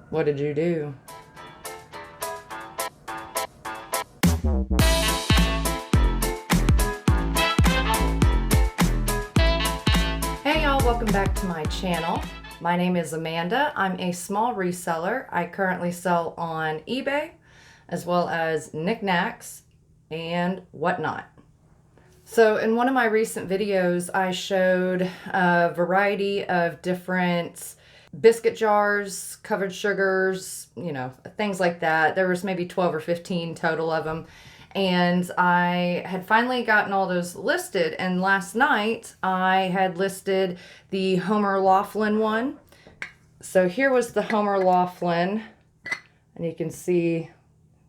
What did you do? Hey y'all, welcome back to my channel. My name is Amanda. I'm a small reseller. I currently sell on eBay as well as Niknax and whatnot. So in one of my recent videos, I showed a variety of different biscuit jars, covered sugars, things like that. There was maybe 12 or 15 total of them. And I had finally gotten all those listed. And last night I had listed the Homer Laughlin one. So here was the Homer Laughlin. And you can see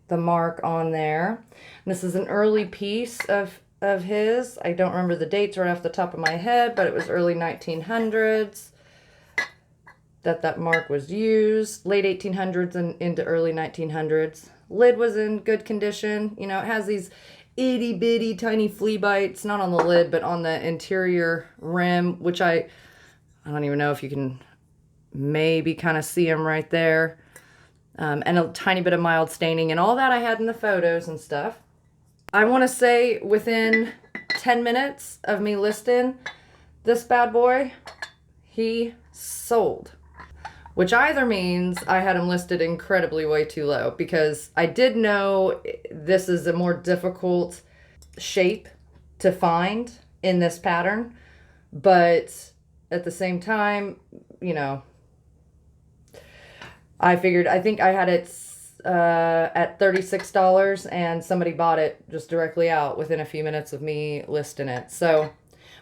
the mark on there. And this is an early piece of his. I don't remember the dates right off the top of my head, but it was early 1900s that mark was used. Late 1800s and into early 1900s. Lid was in good condition. It has these itty bitty tiny flea bites, not on the lid, but on the interior rim, which I don't even know if you can maybe kind of see them right there. And a tiny bit of mild staining, and all that I had in the photos and stuff. I want to say within 10 minutes of me listing this bad boy, he sold. Which either means I had him listed incredibly way too low, because I did know this is a more difficult shape to find in this pattern. But at the same time, I think I had it at $36, and somebody bought it just directly out within a few minutes of me listing it. So,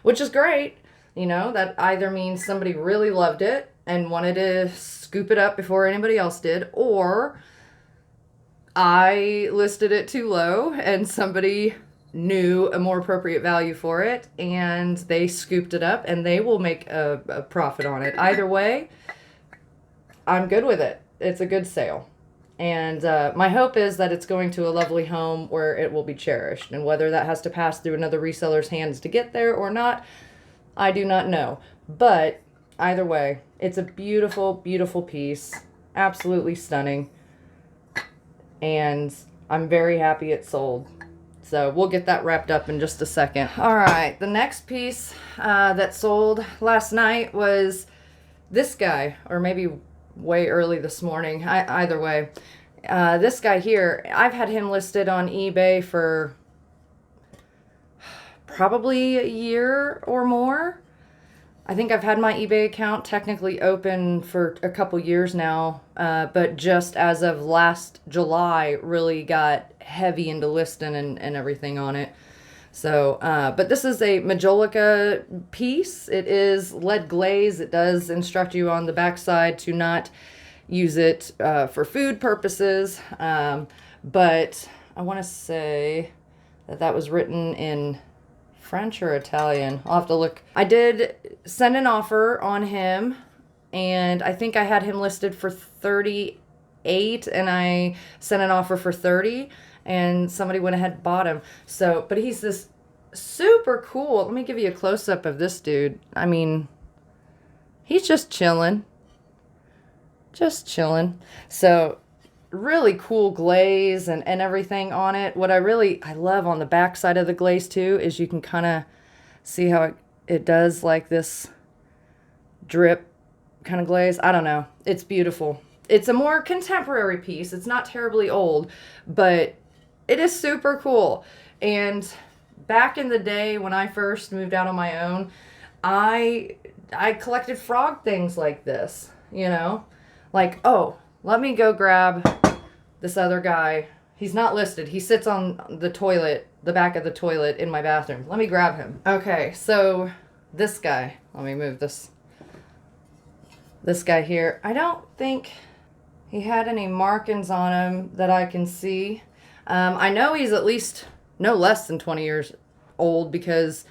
which is great. That either means somebody really loved it and wanted to scoop it up before anybody else did, or I listed it too low and somebody knew a more appropriate value for it and they scooped it up and they will make a profit on it. Either way, I'm good with it. It's a good sale. And my hope is that it's going to a lovely home where it will be cherished. And whether that has to pass through another reseller's hands to get there or not, I do not know. But either way, it's a beautiful, beautiful piece. Absolutely stunning. And I'm very happy it sold. So we'll get that wrapped up in just a second. All right, the next piece that sold last night was this guy, or maybe way early this morning. Either way, this guy here, I've had him listed on eBay for probably a year or more. I think I've had my eBay account technically open for a couple years now, but just as of last July, really got heavy into listing and everything on it. So, but this is a Majolica piece. It is lead glaze. It does instruct you on the backside to not use it for food purposes, but I want to say that was written in French or Italian. I'll have to look. I did send an offer on him, and I think I had him listed for 38, and I sent an offer for 30, and somebody went ahead and bought him. So, but he's this super cool. Let me give you a close-up of this dude. I mean, he's just chilling. Just chilling. So, really cool glaze and everything on it. What I love on the back side of the glaze too is you can kind of see how it does like this drip kind of glaze. I don't know. It's beautiful. It's a more contemporary piece. It's not terribly old, but it is super cool. And back in the day when I first moved out on my own, I collected frog things like this, like, oh, let me go grab this other guy. He's not listed. He sits on the toilet, the back of the toilet in my bathroom. Let me grab him. Okay, so this guy. Let me move this. This guy here. I don't think he had any markings on him that I can see. I know he's at least no less than 20 years old because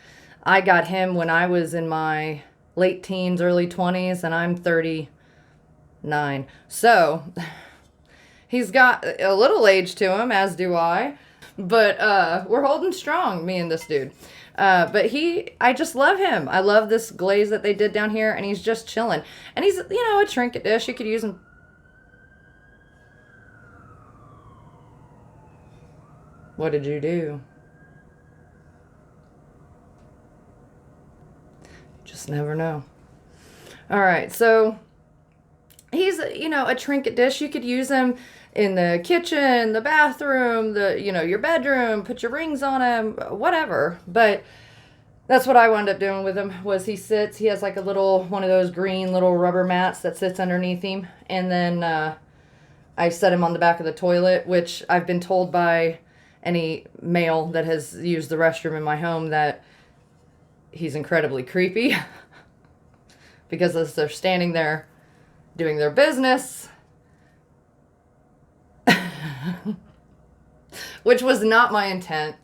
I got him when I was in my late teens, early 20s, and I'm 39. So he's got a little age to him, as do I. But we're holding strong, me and this dude. But I just love him. I love this glaze that they did down here, and he's just chilling. And he's, a trinket dish. You could use him What did you do? Just never know. All right, so he's, you know, a trinket dish. You could use him in the kitchen, the bathroom, your bedroom, put your rings on him, whatever. But that's what I wound up doing with him. Was he has like a little, one of those green little rubber mats that sits underneath him. And then I set him on the back of the toilet, which I've been told by any male that has used the restroom in my home that he's incredibly creepy. Because as they're standing there doing their business, which was not my intent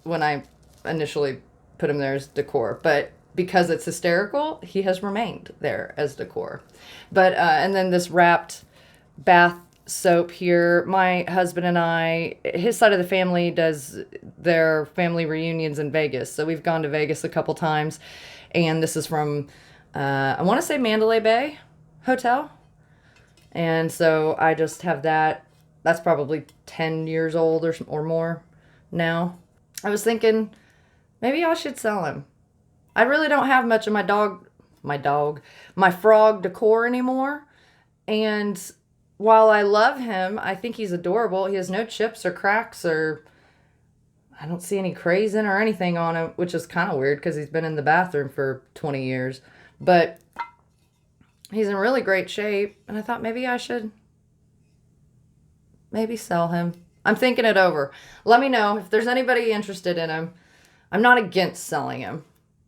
when I initially put him there as decor, but because it's hysterical, he has remained there as decor. But and then this wrapped bath soap here. My husband and I, his side of the family does their family reunions in Vegas, so we've gone to Vegas a couple times, and this is from I want to say Mandalay Bay Hotel. And so I just have that. That's probably 10 years old or more now. I was thinking maybe I should sell him. I really don't have much of my frog decor anymore. And while I love him, I think he's adorable. He has no chips or cracks, or I don't see any crazing or anything on him, which is kind of weird because he's been in the bathroom for 20 years. But he's in really great shape, and I thought maybe I should sell him. I'm thinking it over. Let me know if there's anybody interested in him. I'm not against selling him.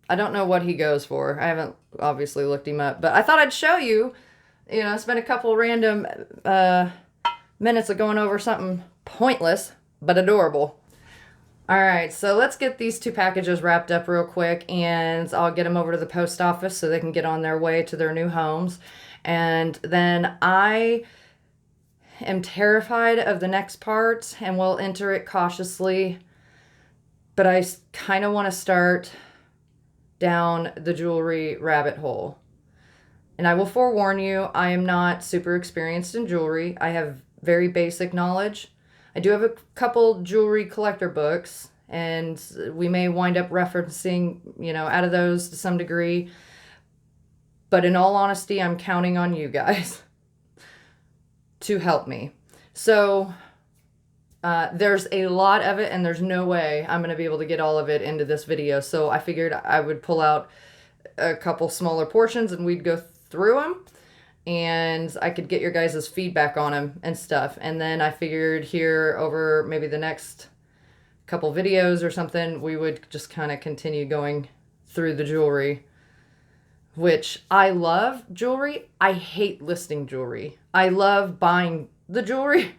I don't know what he goes for. I haven't obviously looked him up, but I thought I'd show you. You know, spend a couple random minutes of going over something pointless but adorable. All right, so let's get these 2 packages wrapped up real quick, and I'll get them over to the post office so they can get on their way to their new homes. And then I am terrified of the next part, and we'll enter it cautiously. But I kind of want to start down the jewelry rabbit hole. And I will forewarn you, I am not super experienced in jewelry. I have very basic knowledge. I do have a couple jewelry collector books, and we may wind up referencing, out of those to some degree. But in all honesty, I'm counting on you guys to help me. So there's a lot of it, and there's no way I'm going to be able to get all of it into this video. So I figured I would pull out a couple smaller portions and we'd go through them. And I could get your guys' feedback on them and stuff. And then I figured here over maybe the next couple videos or something, we would just kind of continue going through the jewelry, which I love jewelry. I hate listing jewelry. I love buying the jewelry.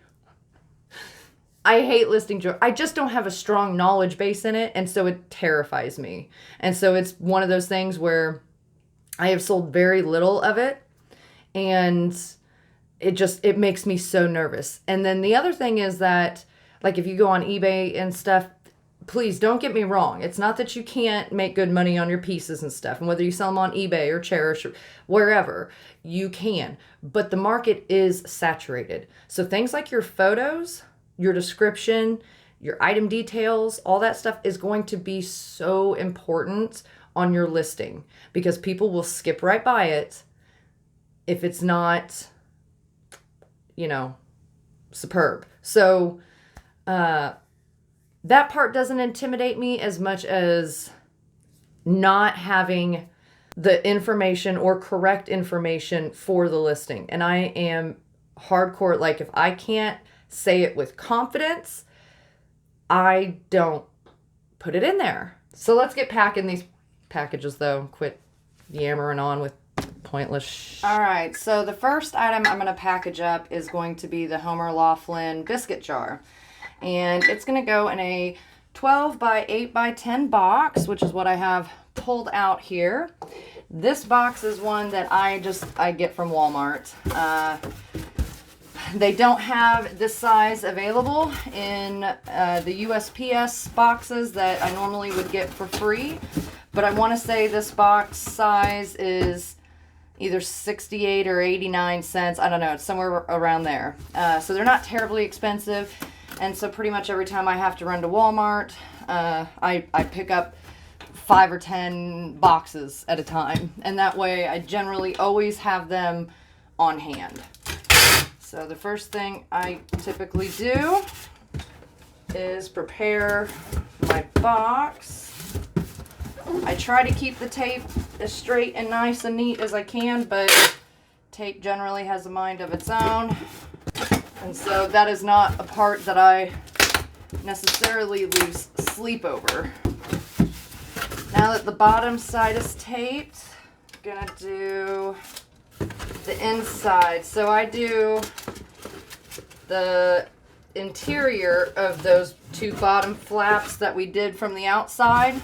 I hate listing jewelry. I just don't have a strong knowledge base in it, and so it terrifies me. And so it's one of those things where I have sold very little of it, and it makes me so nervous. And then the other thing is that, like, if you go on eBay and stuff, please don't get me wrong. It's not that you can't make good money on your pieces and stuff. And whether you sell them on eBay or Cherish or wherever, you can. But the market is saturated. So things like your photos, your description, your item details, all that stuff is going to be so important on your listing, because people will skip right by it if it's not, superb. So that part doesn't intimidate me as much as not having the information or correct information for the listing. And I am hardcore, like, if I can't say it with confidence, I don't put it in there. So let's get packing these packages, though. Quit yammering on with pointless All right, so the first item I'm going to package up is going to be the Homer Laughlin biscuit jar. And it's going to go in a 12 by 8 by 10 box, which is what I have pulled out here. This box is one that I get from Walmart. They don't have this size available in the USPS boxes that I normally would get for free. But I want to say this box size is either 68 or 89 cents. I don't know. It's somewhere around there. So they're not terribly expensive. And so pretty much every time I have to run to Walmart, I pick up 5 or 10 boxes at a time. And that way I generally always have them on hand. So the first thing I typically do is prepare my box. I try to keep the tape as straight and nice and neat as I can, but tape generally has a mind of its own. And so that is not a part that I necessarily lose sleep over. Now that the bottom side is taped, I'm gonna do the inside. So I do the interior of those 2 bottom flaps that we did from the outside.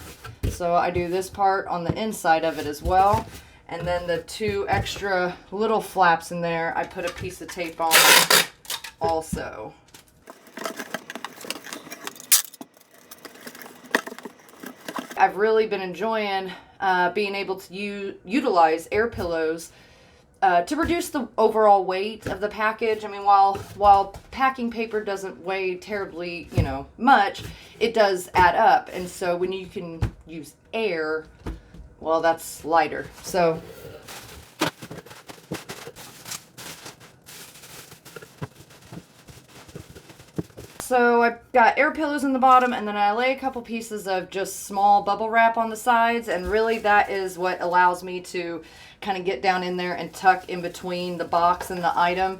So I do this part on the inside of it as well. And then the 2 extra little flaps in there, I put a piece of tape on also. I've really been enjoying being able to utilize air pillows to reduce the overall weight of the package. I mean, while packing paper doesn't weigh terribly, much, it does add up. And so when you can use air, well, that's lighter. So I've got air pillows in the bottom, and then I lay a couple pieces of just small bubble wrap on the sides, and really that is what allows me to kind of get down in there and tuck in between the box and the item.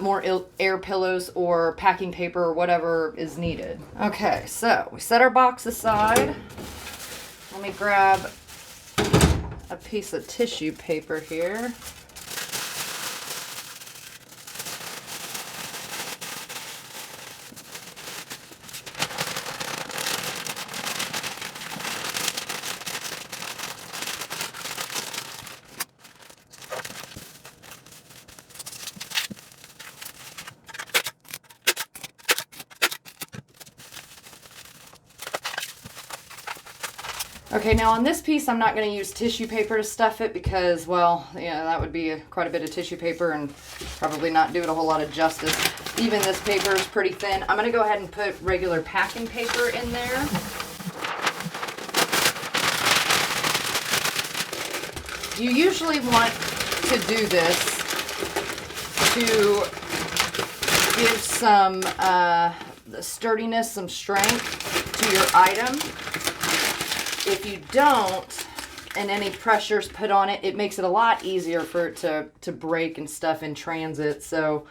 More air pillows or packing paper or whatever is needed. Okay, so we set our box aside. Let me grab a piece of tissue paper here. Okay, now on this piece, I'm not going to use tissue paper to stuff it because, well, that would be quite a bit of tissue paper and probably not do it a whole lot of justice. Even this paper is pretty thin. I'm going to go ahead and put regular packing paper in there. You usually want to do this to give some sturdiness, some strength to your item. If you don't, and any pressure's put on it, it makes it a lot easier for it to break and stuff in transit. So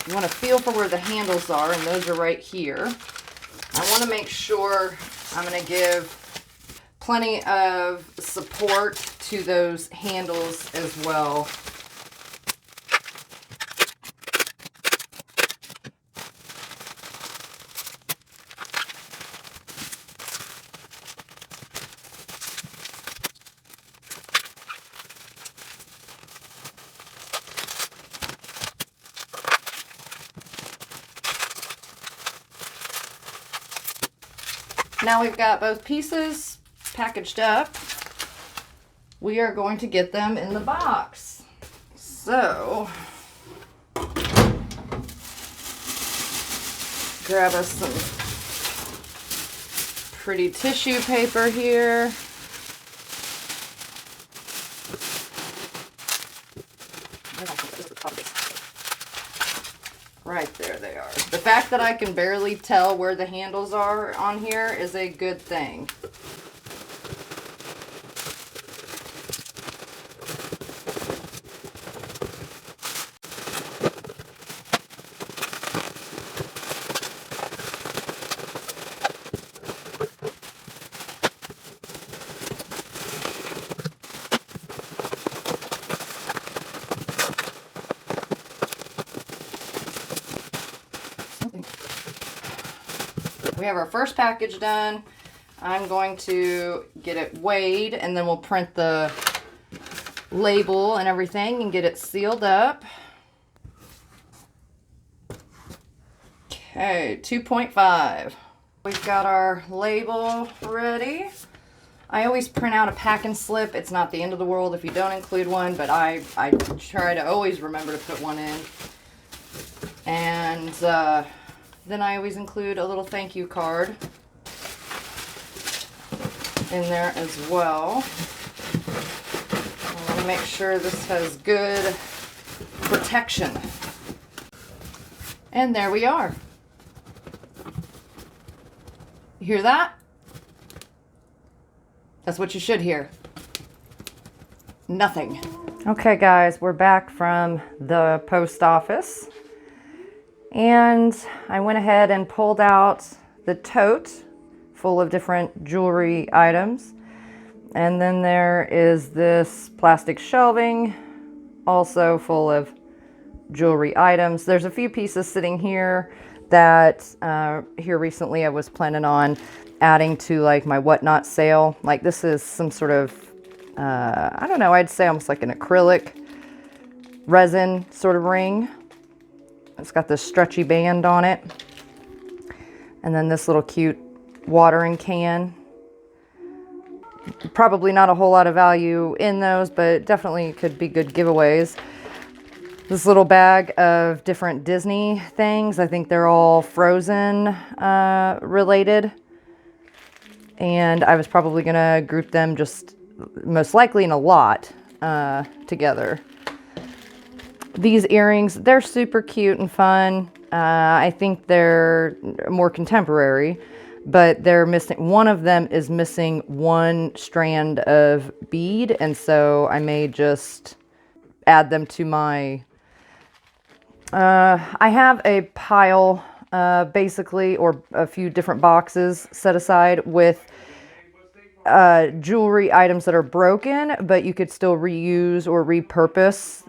you want to feel for where the handles are, and those are right here. I want to make sure I'm going to give plenty of support to those handles as well. Now we've got both pieces packaged up. We are going to get them in the box. So, grab us some pretty tissue paper here. Right there they are. The fact that I can barely tell where the handles are on here is a good thing. We have our first package done. I'm going to get it weighed, and then we'll print the label and everything and get it sealed up. Okay, 2.5. We've got our label ready. I always print out a packing slip. It's not the end of the world if you don't include one, but I try to always remember to put one in. And then I always include a little thank you card in there as well. I want to make sure this has good protection. And there we are. You hear that? That's what you should hear. Nothing. Okay guys, we're back from the post office. And I went ahead and pulled out the tote full of different jewelry items. And then there is this plastic shelving, also full of jewelry items. There's a few pieces sitting here that here recently I was planning on adding to like my whatnot sale. Like this is some sort of, I don't know, I'd say almost like an acrylic resin sort of ring. It's got this stretchy band on it. And then this little cute watering can. Probably not a whole lot of value in those, but definitely could be good giveaways. This little bag of different Disney things. I think they're all Frozen related. And I was probably gonna group them just most likely in a lot together. These earrings, they're super cute and fun. I think they're more contemporary, but they're missing, one of them is missing one strand of bead. And so I may just add them to my, I have a pile basically, or a few different boxes set aside with jewelry items that are broken, but you could still reuse or repurpose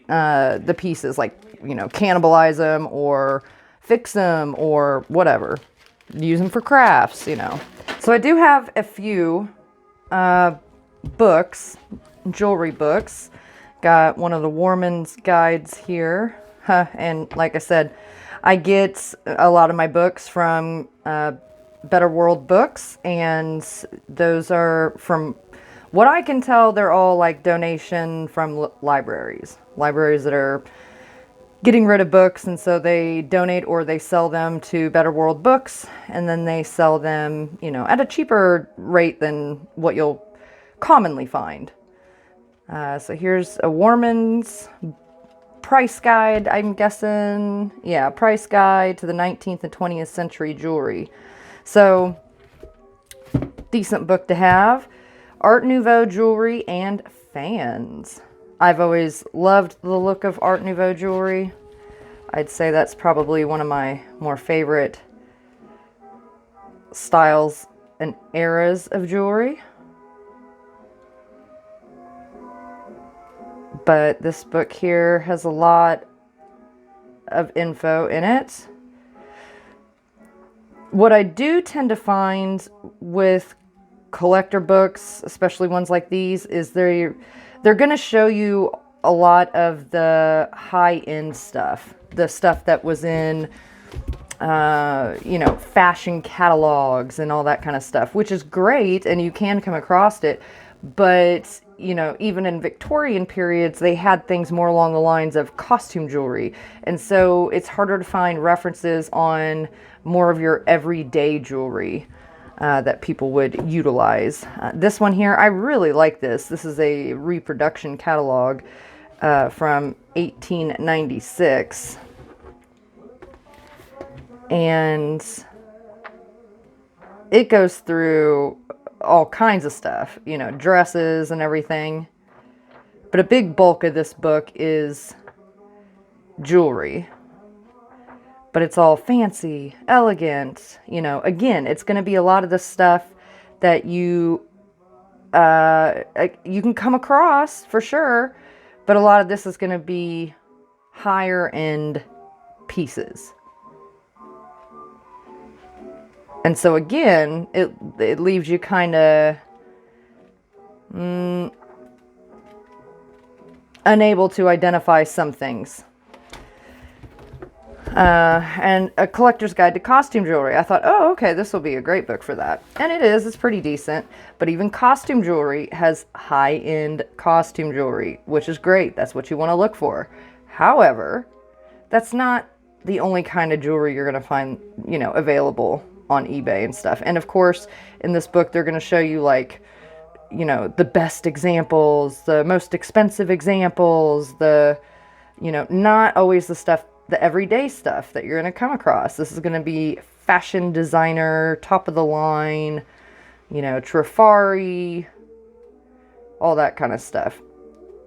the pieces, like, you know, cannibalize them or fix them or whatever. Use them for crafts, you know. So I do have a few books, jewelry books. Got one of the Warman's guides here. And like I said, I get a lot of my books from Better World Books, and those are, from what I can tell, they're all like donation from libraries that are getting rid of books, and so they donate or they sell them to Better World Books, and then they sell them, you know, at a cheaper rate than what you'll commonly find. So here's a Warman's price guide, I'm guessing. Yeah, price guide to the 19th and 20th century jewelry. So, decent book to have. Art Nouveau jewelry and fans. I've always loved the look of Art Nouveau jewelry. I'd say that's probably one of my more favorite styles and eras of jewelry. But this book here has a lot of info in it. What I do tend to find with collector books, especially ones like these, is they're going to show you a lot of the high-end stuff. The stuff that was in, you know, fashion catalogs and all that kind of stuff, which is great, and you can come across it. But, you know, even in Victorian periods, they had things more along the lines of costume jewelry. And so it's harder to find references on more of your everyday jewelry that people would utilize. This one here, I really like this. This is a reproduction catalog from 1896. And it goes through all kinds of stuff, you know, dresses and everything. But a big bulk of this book is jewelry. But it's all fancy, elegant, you know. Again, it's going to be a lot of the stuff that you can come across for sure, but a lot of this is going to be higher end pieces. And so again, it leaves you kind of unable to identify some things. and A Collector's Guide to Costume Jewelry. I thought, oh, okay, this will be a great book for that. And it is, it's pretty decent. But even costume jewelry has high-end costume jewelry, which is great. That's what you want to look for. However, that's not the only kind of jewelry you're going to find, you know, available on eBay and stuff. And of course, in this book, they're going to show you, like, you know, the best examples, the most expensive examples, the, you know, not always the stuff, the everyday stuff that you're going to come across. This is going to be fashion designer, top of the line, you know, Trifari, all that kind of stuff.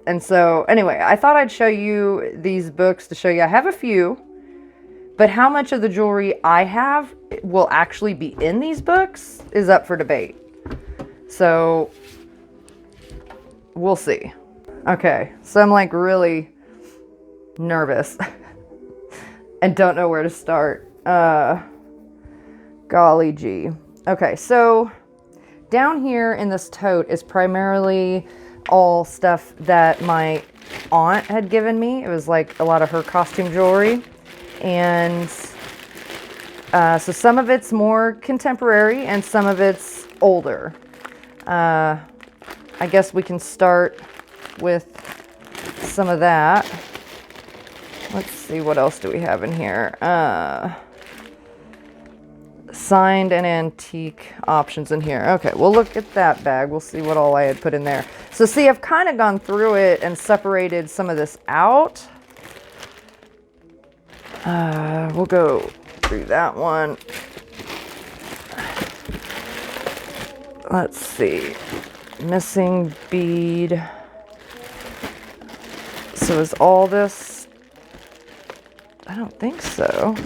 And so anyway, I thought I'd show you these books to show you I have a few, but how much of the jewelry I have will actually be in these books is up for debate. So we'll see. Okay, so I'm like really nervous and don't know where to start. Golly gee. Okay, so down here in this tote is primarily all stuff that my aunt had given me. It was like a lot of her costume jewelry. And so some of it's more contemporary and some of it's older. I guess we can start with some of that. Let's see, what else do we have in here? Signed and antique options in here. Okay, we'll look at that bag. We'll see what all I had put in there. So see, I've kind of gone through it and separated some of this out. We'll go through that one. Let's see. Missing bead. So is all this? I don't think so.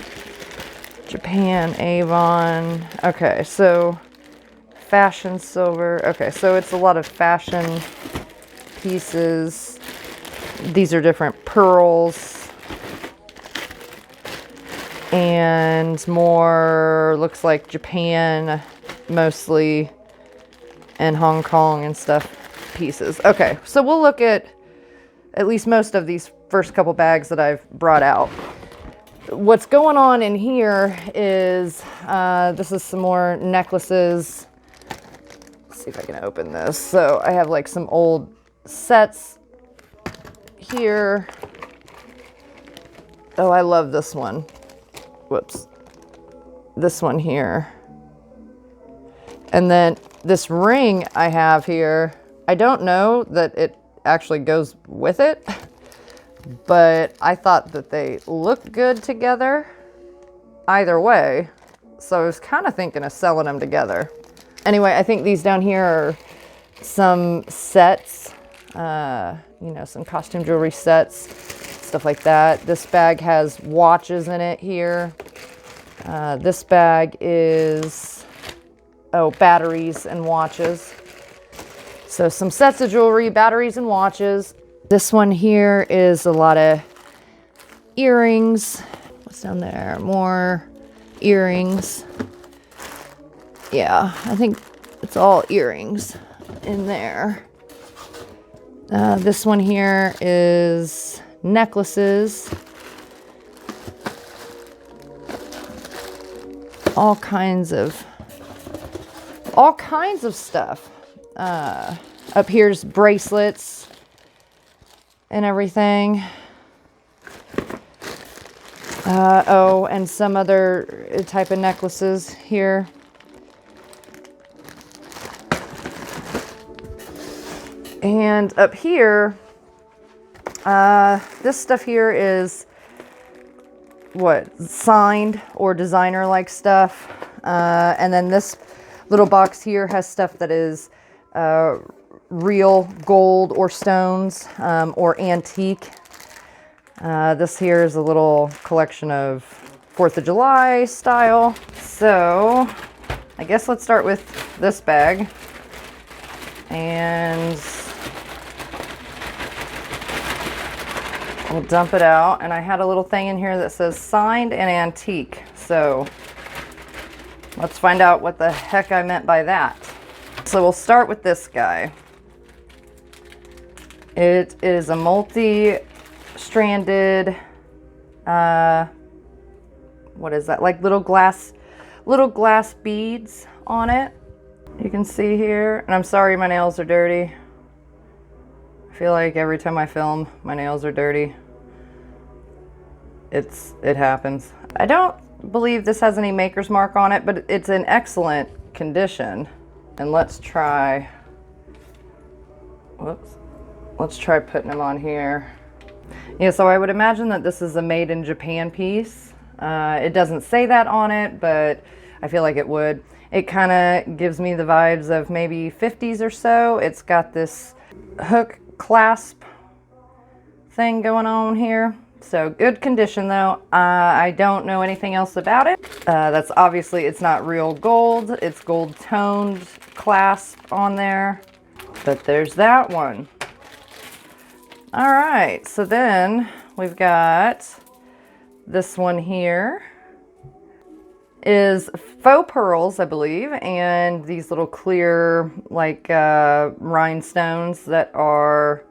Japan, Avon. Okay, so fashion silver. Okay, so it's a lot of fashion pieces. These are different pearls. And more looks like Japan mostly, and Hong Kong and stuff pieces. Okay, so we'll look at least most of these first couple bags that I've brought out. What's going on in here is this is some more necklaces. Let's see if I can open this. So I have like some old sets here. Oh, I love this one. Whoops. This one here. And then this ring I have here, I don't know that it actually goes with it, but I thought that they look good together either way. So I was kind of thinking of selling them together. Anyway, I think these down here are some sets, you know, some costume jewelry sets, stuff like that. This bag has watches in it here. This bag is, oh, batteries and watches. So some sets of jewelry, batteries and watches. This one here is a lot of earrings. What's down there? More earrings. Yeah, I think it's all earrings in there. This one here is necklaces. All kinds of stuff. Up here's bracelets and everything. Oh, and some other type of necklaces here. And up here, this stuff here is what, signed or designer like stuff. And then this little box here has stuff that is real gold or stones, or antique. This here is a little collection of 4th of July style. So I guess let's start with this bag. And we'll dump it out. And I had a little thing in here that says signed and antique. So let's find out what the heck I meant by that. So we'll start with this guy. It is a multi-stranded what is that? Like little glass beads on it. You can see here, and I'm sorry my nails are dirty. I feel like every time I film, my nails are dirty. It happens. I don't believe this has any maker's mark on it, but it's in excellent condition. And let's try putting them on here. Yeah, so I would imagine that this is a made in Japan piece. It doesn't say that on it, but I feel like it would. It kind of gives me the vibes of maybe 50s or so. It's got this hook clasp thing going on here. So good condition though. I don't know anything else about it. That's obviously, it's not real gold. It's gold toned clasp on there. But there's that one. All right, so then we've got this one here. Is faux pearls, I believe, and these little clear like rhinestones that are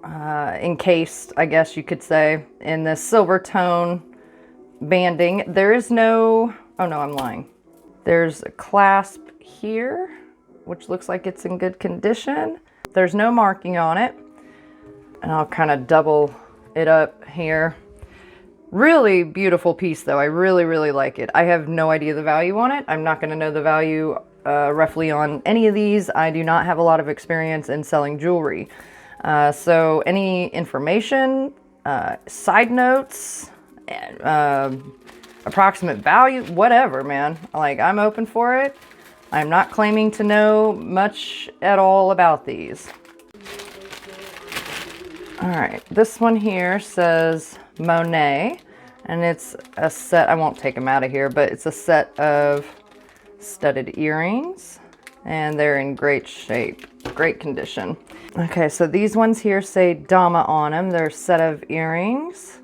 encased, I guess you could say, in this silver tone banding. There is no, oh no, I'm lying. There's a clasp here, which looks like it's in good condition. There's no marking on it. And I'll kind of double it up here. Really beautiful piece though. I really, really like it. I have no idea the value on it. I'm not going to know the value roughly on any of these. I do not have a lot of experience in selling jewelry. So any information, side notes, approximate value, whatever, man. Like, I'm open for it. I'm not claiming to know much at all about these. All right, this one here says Monet, and it's a set, I won't take them out of here, but it's a set of studded earrings, and they're in great shape, great condition. Okay, so these ones here say Dama on them. They're a set of earrings,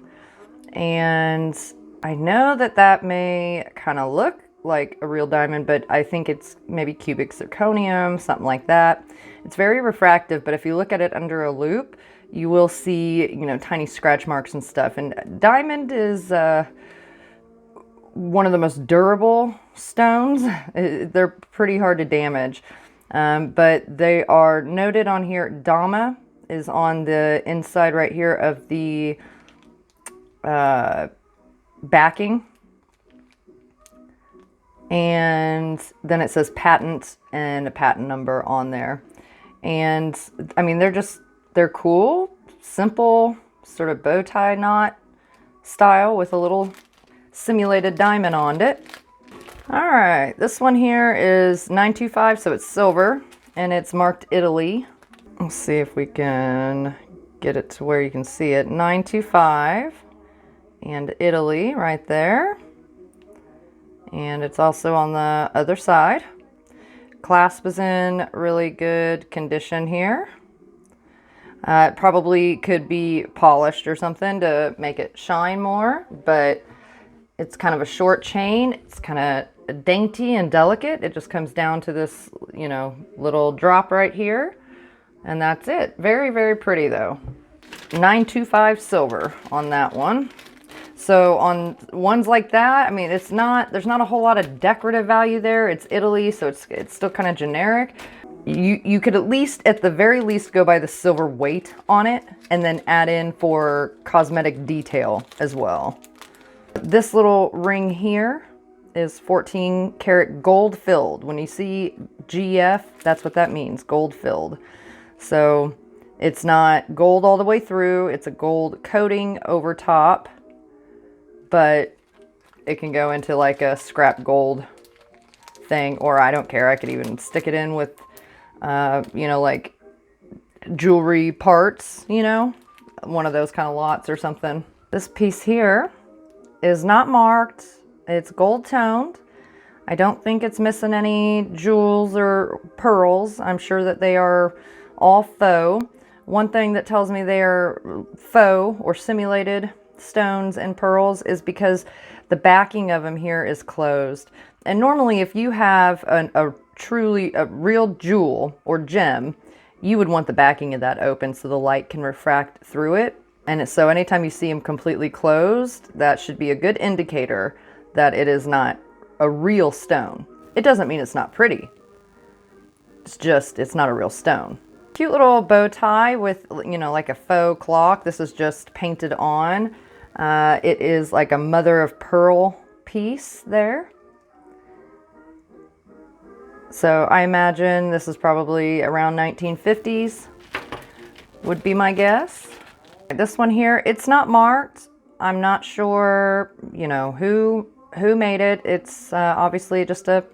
and I know that that may kind of look like a real diamond, but I think it's maybe cubic zirconium, something like that. It's very refractive, but if you look at it under a loupe, you will see, you know, tiny scratch marks and stuff. And diamond is one of the most durable stones. They're pretty hard to damage, but they are noted on here. Dama is on the inside right here of the backing. And then it says patent and a patent number on there. And I mean, they're cool, simple, sort of bow tie knot style with a little simulated diamond on it. All right, this one here is 925, so it's silver, and it's marked Italy. Let's see if we can get it to where you can see it. 925 and Italy right there. And it's also on the other side. Clasp is in really good condition here. It probably could be polished or something to make it shine more, but it's kind of a short chain. It's kind of dainty and delicate. It just comes down to this, you know, little drop right here, and that's it. Very, very pretty though. 925 silver on that one. So on ones like that, I mean, there's not a whole lot of decorative value there. It's Italy, so it's still kind of generic. You could at least, at the very least, go by the silver weight on it and then add in for cosmetic detail as well. This little ring here is 14 karat gold filled. When you see GF, that's what that means, gold filled. So it's not gold all the way through. It's a gold coating over top, but it can go into like a scrap gold thing, or I don't care. I could even stick it in with you know, like jewelry parts, you know, one of those kind of lots or something. This piece here is not marked. It's gold toned. I don't think it's missing any jewels or pearls. I'm sure that they are all faux. One thing that tells me they are faux or simulated stones and pearls is because the backing of them here is closed. And normally if you have a real jewel or gem, you would want the backing of that open so the light can refract through it. And so anytime you see them completely closed, that should be a good indicator that it is not a real stone. It doesn't mean it's not pretty. It's just, it's not a real stone. Cute little bow tie with, you know, like a faux clock. This is just painted on. It is like a mother of pearl piece there. So I imagine this is probably around 1950s, would be my guess. This one here, it's not marked. I'm not sure, you know, who made it. It's obviously just a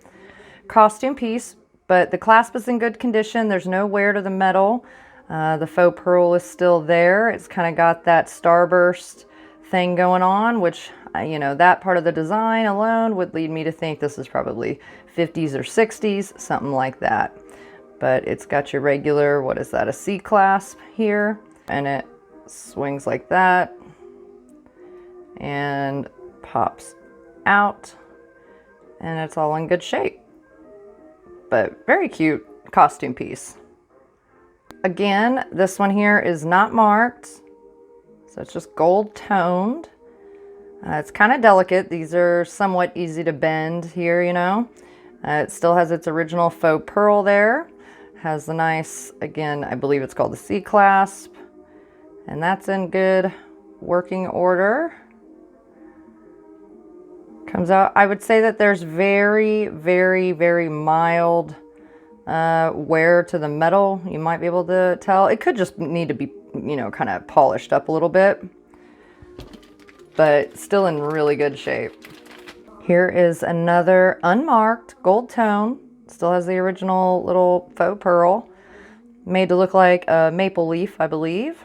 costume piece, but the clasp is in good condition. There's no wear to the metal. The faux pearl is still there. It's kind of got that starburst thing going on, which, you know, that part of the design alone would lead me to think this is probably 50s or 60s, something like that. But it's got your regular, what is that, a C clasp here, and it swings like that and pops out, and it's all in good shape. But very cute costume piece. Again, this one here is not marked, so it's just gold toned. It's kind of delicate. These are somewhat easy to bend here, you know. It still has its original faux pearl there. Has the nice, again, I believe it's called the C clasp. And that's in good working order. Comes out, I would say that there's very, very, very mild wear to the metal. You might be able to tell. It could just need to be, you know, kind of polished up a little bit. But still in really good shape. Here is another unmarked gold tone. Still has the original little faux pearl. Made to look like a maple leaf, I believe.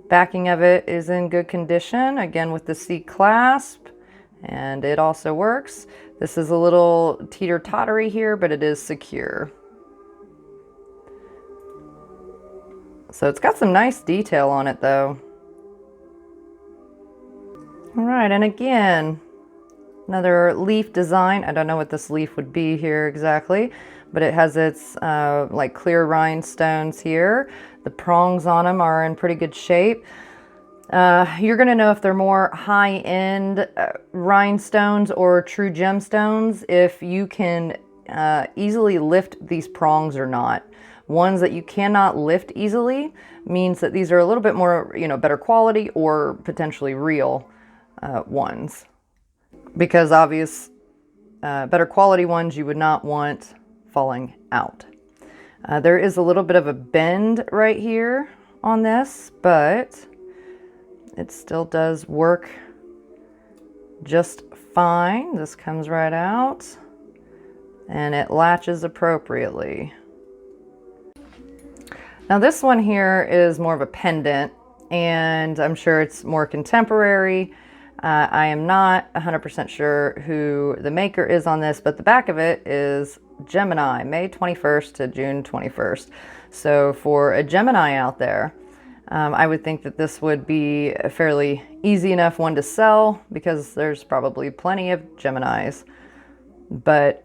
Backing of it is in good condition, again with the C clasp, and it also works. This is a little teeter-tottery here, but it is secure. So it's got some nice detail on it though. All right, and again, another leaf design. I don't know what this leaf would be here exactly, but it has its like clear rhinestones here. The prongs on them are in pretty good shape. You're gonna know if they're more high-end rhinestones or true gemstones if you can easily lift these prongs or not. Ones that you cannot lift easily means that these are a little bit more, you know, better quality or potentially real ones. Because better quality ones you would not want falling out. There is a little bit of a bend right here on this, but it still does work just fine. This comes right out and it latches appropriately. Now this one here is more of a pendant, and I'm sure it's more contemporary. I am not 100% sure who the maker is on this, but the back of it is Gemini, May 21st to June 21st. So for a Gemini out there, I would think that this would be a fairly easy enough one to sell because there's probably plenty of Geminis. But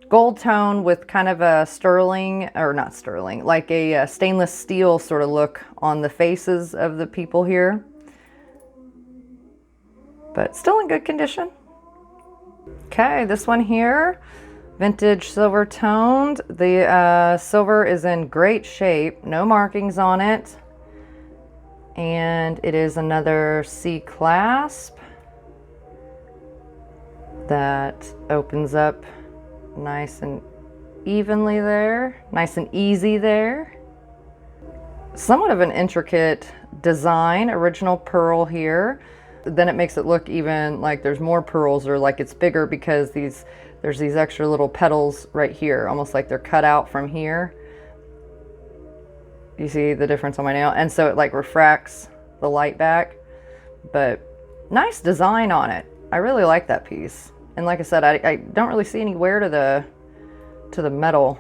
gold tone with kind of a sterling, or not sterling, like a stainless steel sort of look on the faces of the people here. But still in good condition. Okay, this one here, vintage silver toned. The silver is in great shape, no markings on it. And it is another C clasp that opens up nice and evenly there, nice and easy there. Somewhat of an intricate design, original pearl here. Then it makes it look even like there's more pearls, or like it's bigger because there's these extra little petals right here, almost like they're cut out from here. You see the difference on my nail? And so it like refracts the light back, but nice design on it. I really like that piece. And like I said, I don't really see any wear to the metal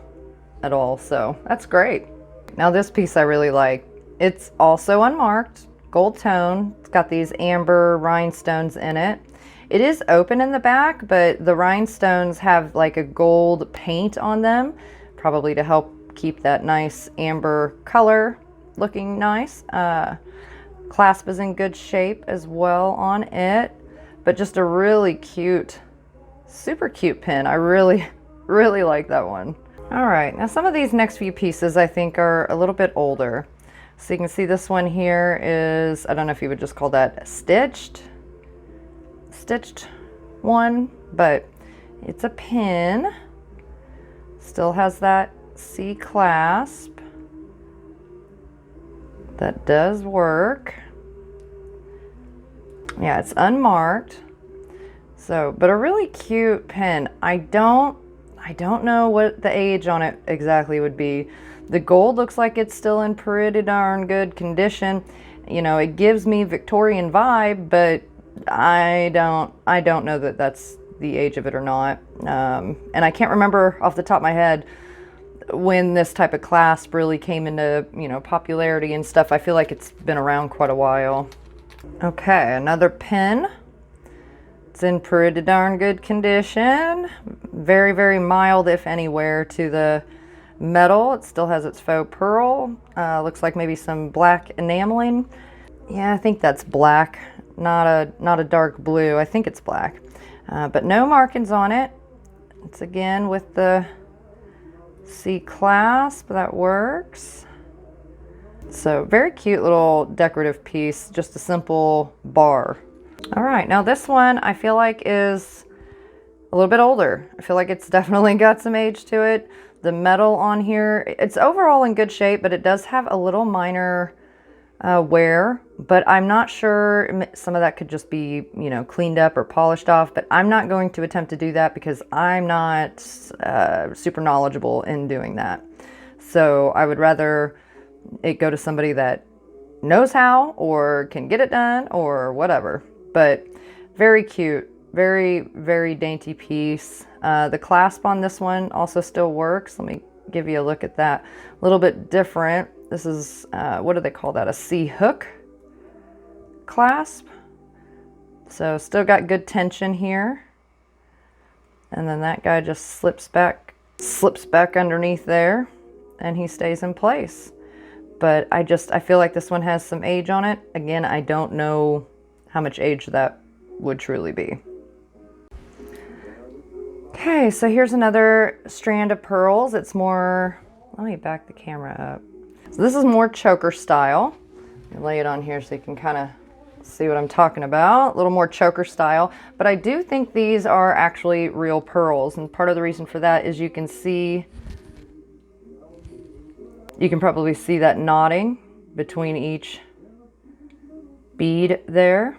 at all, so that's great. Now this piece I really like. It's also unmarked, gold tone. It's got these amber rhinestones in it. It is open in the back, but the rhinestones have like a gold paint on them, probably to help keep that nice amber color looking nice. Clasp is in good shape as well on it, but just a really cute, super cute pin. I really, really like that one. All right, now some of these next few pieces I think are a little bit older. So you can see this one here is, I don't know if you would just call that stitched one, but it's a pin. Still has that C clasp. That does work. Yeah, it's unmarked. So, but a really cute pin. I don't know what the age on it exactly would be. The gold looks like it's still in pretty darn good condition. You know, it gives me Victorian vibe, but I don't know that that's the age of it or not. And I can't remember off the top of my head when this type of clasp really came into, you know, popularity and stuff. I feel like it's been around quite a while. Okay, another pin. It's in pretty darn good condition. Very, very mild, if any, wear to the metal. It still has its faux pearl. Looks like maybe some black enameling. Yeah, I think that's black, not a dark blue. I think it's black, but no markings on it. It's again with the C clasp. That works. So very cute little decorative piece, just a simple bar. All right, now this one I feel like is a little bit older. I feel like it's definitely got some age to it. The metal on here, it's overall in good shape, but it does have a little minor wear, but I'm not sure. Some of that could just be, you know, cleaned up or polished off, but I'm not going to attempt to do that because I'm not super knowledgeable in doing that. So I would rather it go to somebody that knows how or can get it done or whatever. But very cute, very, very dainty piece. The clasp on this one also still works. Let me give you a look at that. A little bit different. This is, what do they call that? A C hook clasp. So still got good tension here. And then that guy just slips back underneath there and he stays in place. But I feel like this one has some age on it. Again, I don't know how much age that would truly be. Okay, so here's another strand of pearls. It's more, let me back the camera up. So this is more choker style. Let me lay it on here so you can kind of see what I'm talking about. A little more choker style, but I do think these are actually real pearls. And part of the reason for that is you can probably see that knotting between each bead there.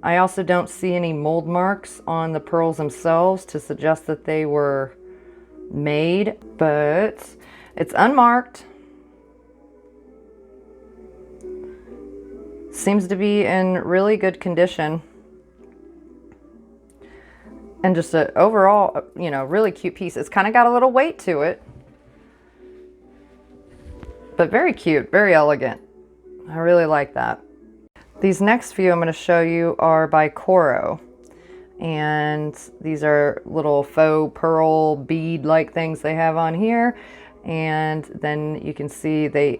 I also don't see any mold marks on the pearls themselves to suggest that they were made, but it's unmarked. Seems to be in really good condition. And just an overall, you know, really cute piece. It's kind of got a little weight to it, but very cute, very elegant. I really like that. These next few I'm going to show you are by Coro, and these are little faux pearl bead-like things they have on here, and then you can see they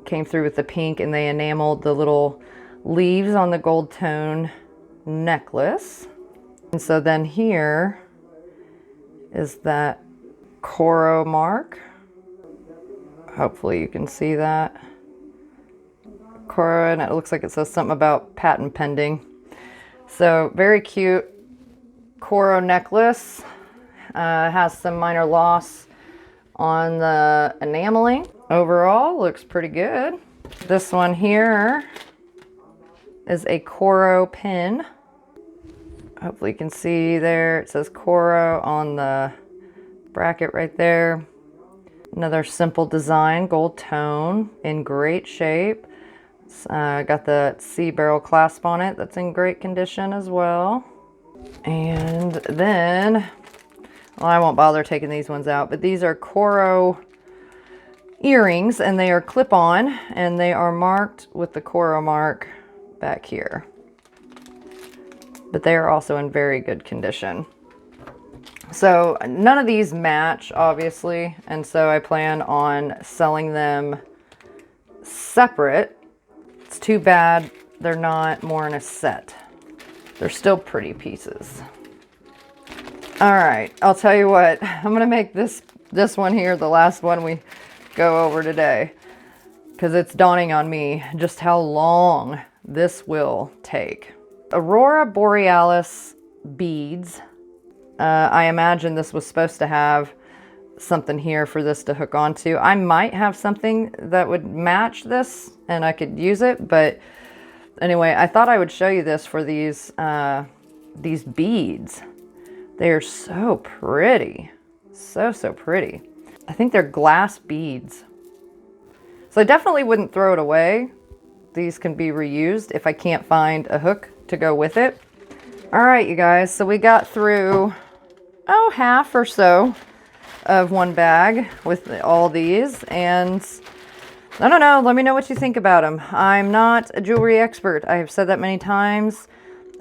came through with the pink and they enameled the little leaves on the gold tone necklace. And so then here is that Coro mark. Hopefully you can see that. Coro, and it looks like it says something about patent pending. So very cute Coro necklace. Has some minor loss on the enameling. Overall looks pretty good. This one here is a Coro pin. Hopefully you can see there, it says Coro on the bracket right there. Another simple design, gold tone, in great shape. Got the C barrel clasp on it, that's in great condition as well. And then, well, I won't bother taking these ones out, but these are Coro earrings, and they are clip-on, and they are marked with the Coro mark back here. But they are also in very good condition. So none of these match, obviously, and so I plan on selling them separate. It's too bad they're not more in a set. They're still pretty pieces. All right, I'll tell you what, I'm gonna make this one here the last one we go over today, because it's dawning on me just how long this will take. Aurora Borealis beads. I imagine this was supposed to have something here for this to hook onto. I might have something that would match this and I could use it, but anyway, I thought I would show you this for these beads. They're so pretty. So pretty. I think they're glass beads. So I definitely wouldn't throw it away. These can be reused if I can't find a hook to go with it. All right, you guys, so we got through, half or so of one bag with all these, and I don't know, let me know what you think about them. I'm not a jewelry expert. I have said that many times.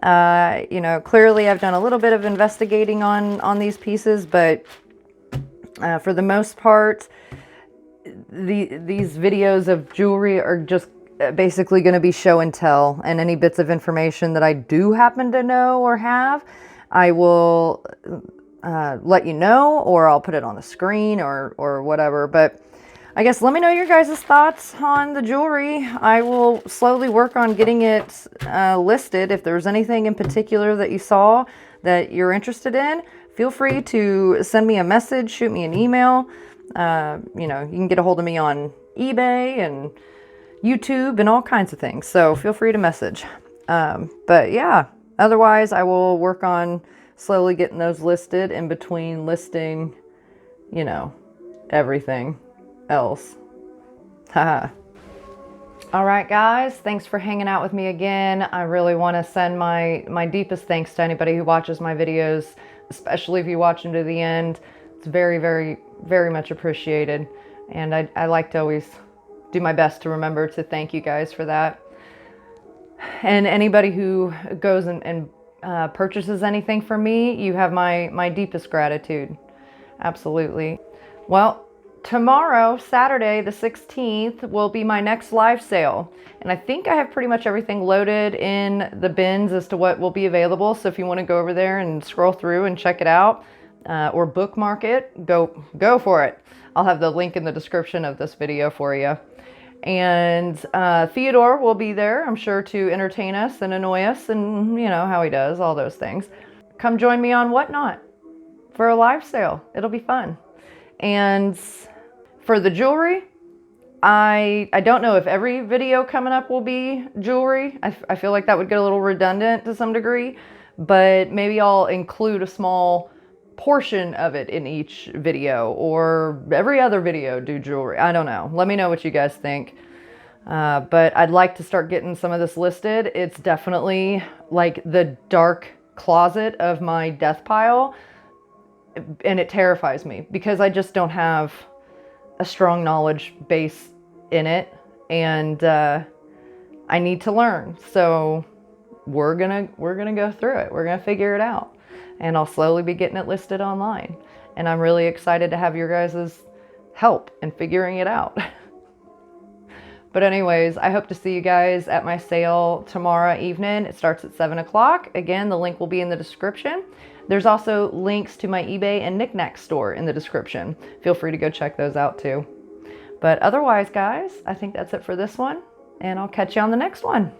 You know, clearly I've done a little bit of investigating on these pieces, but for the most part, these videos of jewelry are just basically going to be show and tell, and any bits of information that I do happen to know or have, I will let you know, or I'll put it on the screen or whatever. But I guess let me know your guys' thoughts on the jewelry. I will slowly work on getting it listed. If there's anything in particular that you saw that you're interested in, feel free to send me a message, shoot me an email. You know, you can get a hold of me on eBay and YouTube and all kinds of things. So feel free to message. But yeah, otherwise I will work on slowly getting those listed in between listing, you know, everything else. Haha. All right, guys, thanks for hanging out with me again. I really want to send my deepest thanks to anybody who watches my videos, especially if you watch them to the end. It's very much appreciated. And I like to always do my best to remember to thank you guys for that. And anybody who goes and purchases anything from me, you have my deepest gratitude. Absolutely. Well, tomorrow, Saturday the 16th, will be my next live sale. And I think I have pretty much everything loaded in the bins as to what will be available. So if you want to go over there and scroll through and check it out, or bookmark it, go for it. I'll have the link in the description of this video for you. And Theodore will be there, I'm sure, to entertain us and annoy us, and you know how he does, all those things. Come join me on Whatnot for a live sale. It'll be fun. And for the jewelry, I don't know if every video coming up will be jewelry. I feel like that would get a little redundant to some degree, but maybe I'll include a small portion of it in each video, or every other video do jewelry. I don't know. Let me know what you guys think. But I'd like to start getting some of this listed. It's definitely like the dark closet of my death pile, and it terrifies me because I just don't have a strong knowledge base in it, and I need to learn. So we're gonna go through it. We're gonna figure it out. And I'll slowly be getting it listed online. And I'm really excited to have your guys' help in figuring it out. But anyways, I hope to see you guys at my sale tomorrow evening. It starts at 7 o'clock. Again, the link will be in the description. There's also links to my eBay and Niknax store in the description. Feel free to go check those out too. But otherwise, guys, I think that's it for this one. And I'll catch you on the next one.